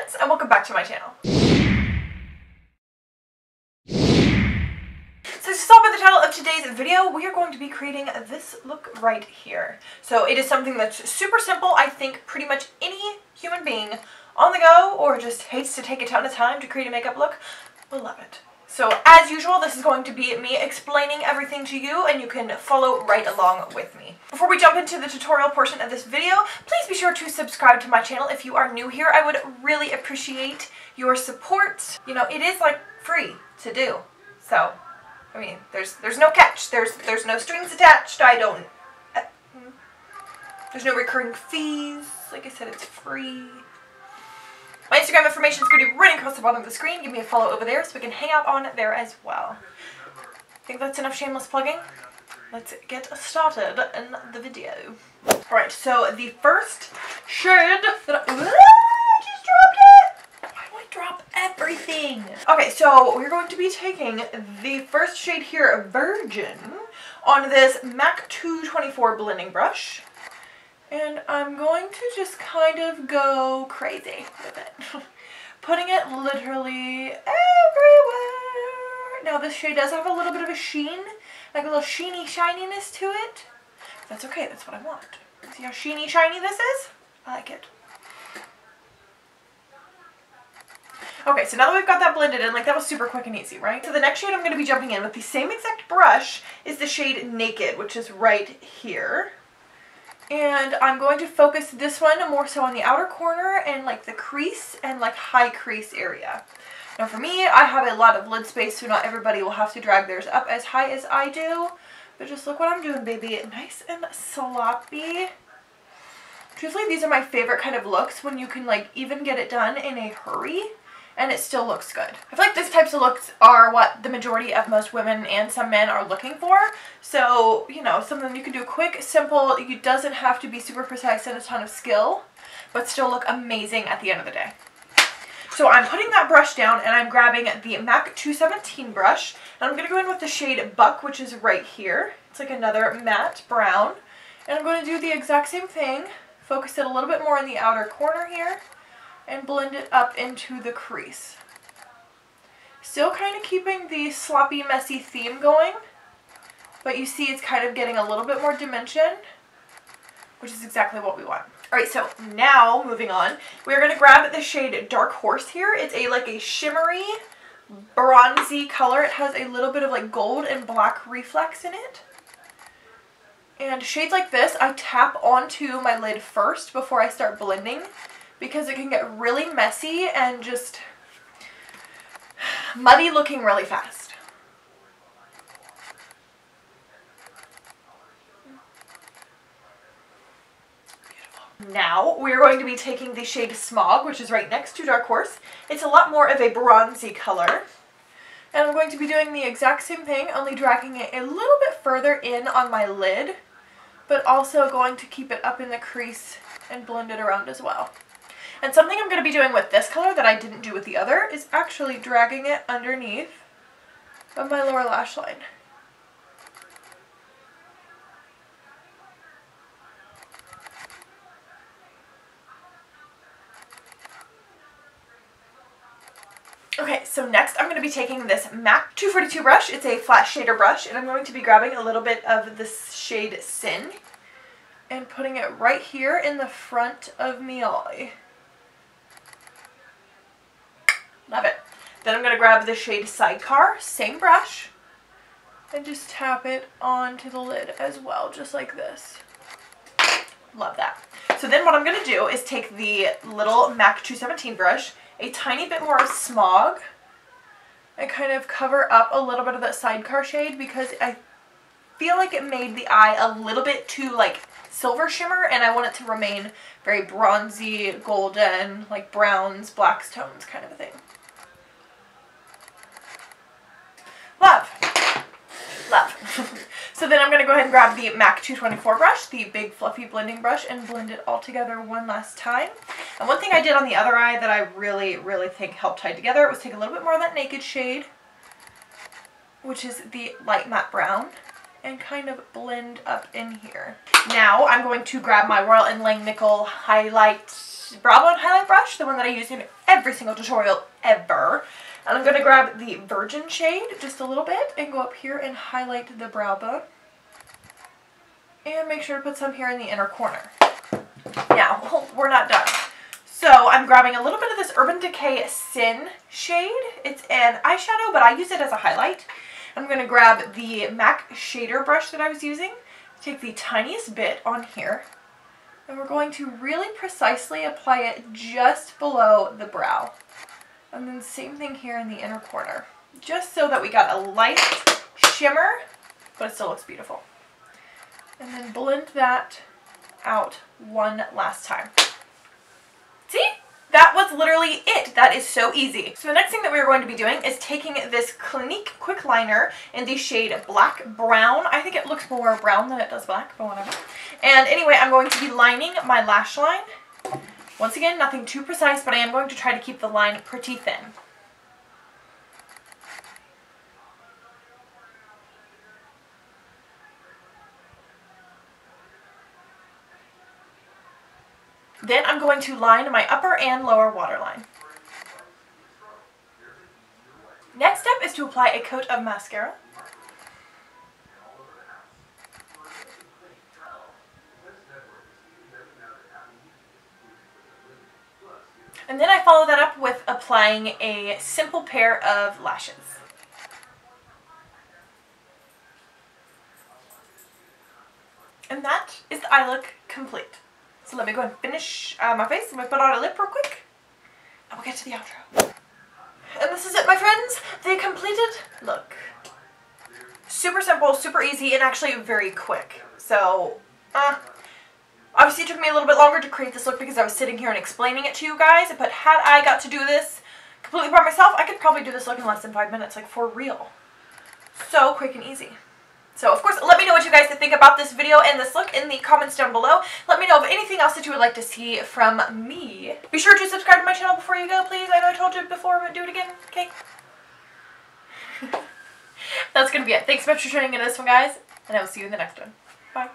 Mullins, and welcome back to my channel. So as you saw by the title of today's video, we are going to be creating this look right here. So it is something that's super simple. I think pretty much any human being on the go or just hates to take a ton of time to create a makeup look will love it. So as usual, this is going to be me explaining everything to you, and you can follow right along with me. Before we jump into the tutorial portion of this video, please be sure to subscribe to my channel if you are new here. I would really appreciate your support. You know, it is like free to do. So, I mean, there's no catch. There's no strings attached. There's no recurring fees. Like I said, it's free. My Instagram information is going to be running across the bottom of the screen. Give me a follow over there so we can hang out on there as well. I think that's enough shameless plugging. Let's get started in the video. Alright, so the first shade that I just dropped it! Why do I drop everything? Okay, so we're going to be taking the first shade here, Virgin, on this MAC 224 blending brush. And I'm going to just kind of go crazy with it. Putting it literally everywhere. Now this shade does have a little bit of a sheen, like a little sheeny shininess to it. That's okay, that's what I want. See how sheeny shiny this is? I like it. Okay, so now that we've got that blended in, like that was super quick and easy, right? So the next shade I'm going to be jumping in with the same exact brush is the shade Naked, which is right here. And I'm going to focus this one more so on the outer corner and like the crease and like high crease area. Now for me, I have a lot of lid space, so not everybody will have to drag theirs up as high as I do. But just look what I'm doing, baby. Nice and sloppy. Truthfully, these are my favorite kind of looks when you can like even get it done in a hurry and it still looks good. I feel like these types of looks are what the majority of most women and some men are looking for. So, you know, something you can do quick, simple. It doesn't have to be super precise and a ton of skill, but still look amazing at the end of the day. So I'm putting that brush down and I'm grabbing the MAC 217 brush. And I'm going to go in with the shade Buck, which is right here. It's like another matte brown. And I'm going to do the exact same thing. Focus it a little bit more in the outer corner here. And blend it up into the crease. Still kind of keeping the sloppy, messy theme going, but you see it's kind of getting a little bit more dimension, which is exactly what we want. Alright, so now moving on, we're going to grab the shade Dark Horse here. It's like a shimmery, bronzy color. It has a little bit of like gold and black reflex in it. And shades like this, I tap onto my lid first before I start blending, because it can get really messy and just muddy looking really fast. Beautiful. Now we're going to be taking the shade Smog, which is right next to Dark Horse. It's a lot more of a bronzy color. And I'm going to be doing the exact same thing, only dragging it a little bit further in on my lid, but also going to keep it up in the crease and blend it around as well. And something I'm going to be doing with this color that I didn't do with the other is actually dragging it underneath of my lower lash line. Okay, so next I'm going to be taking this MAC 242 brush. It's a flat shader brush, and I'm going to be grabbing a little bit of this shade Sin and putting it right here in the front of my eye. Love it. Then I'm going to grab the shade Sidecar, same brush, and just tap it onto the lid as well, just like this. Love that. So then what I'm going to do is take the little MAC 217 brush, a tiny bit more of Smog, and kind of cover up a little bit of that Sidecar shade, because I feel like it made the eye a little bit too like silver shimmer, and I want it to remain very bronzy, golden, like browns, blacks tones kind of a thing. Love. Love. So then I'm going to go ahead and grab the MAC 224 brush, the big fluffy blending brush, and blend it all together one last time. And one thing I did on the other eye that I really think helped tie together was take a little bit more of that Naked shade, which is the light matte brown, and kind of blend up in here. Now I'm going to grab my Royal & Langnickel highlight brow bone highlight brush, the one that I use in every single tutorial ever. And I'm going to grab the Virgin shade just a little bit and go up here and highlight the brow bone. And make sure to put some here in the inner corner. Now, we're not done. So I'm grabbing a little bit of this Urban Decay Sin shade. It's an eyeshadow, but I use it as a highlight. I'm going to grab the MAC shader brush that I was using, take the tiniest bit on here, and we're going to really precisely apply it just below the brow. And then same thing here in the inner corner, just so that we got a light shimmer, but it still looks beautiful. And then blend that out one last time. See? That was literally it. That is so easy. So the next thing that we are going to be doing is taking this Clinique Quick Liner in the shade Black Brown. I think it looks more brown than it does black, but whatever. And anyway, I'm going to be lining my lash line. Once again, nothing too precise, but I am going to try to keep the line pretty thin. Then I'm going to line my upper and lower waterline. Next step is to apply a coat of mascara. And then I follow that up with applying a simple pair of lashes. And that is the eye look complete. So let me go and finish my face. Let me put on a lip real quick, and we'll get to the outro. And this is it, my friends, the completed look. Super simple, super easy, and actually very quick. So, obviously it took me a little bit longer to create this look because I was sitting here and explaining it to you guys, but had I got to do this completely by myself, I could probably do this look in less than 5 minutes, like for real. So quick and easy. So, of course, let me know what you guys think about this video and this look in the comments down below. Let me know of anything else that you would like to see from me. Be sure to subscribe to my channel before you go, please. I know I told you before, but do it again, okay? That's going to be it. Thanks so much for tuning in to this one, guys, and I will see you in the next one. Bye.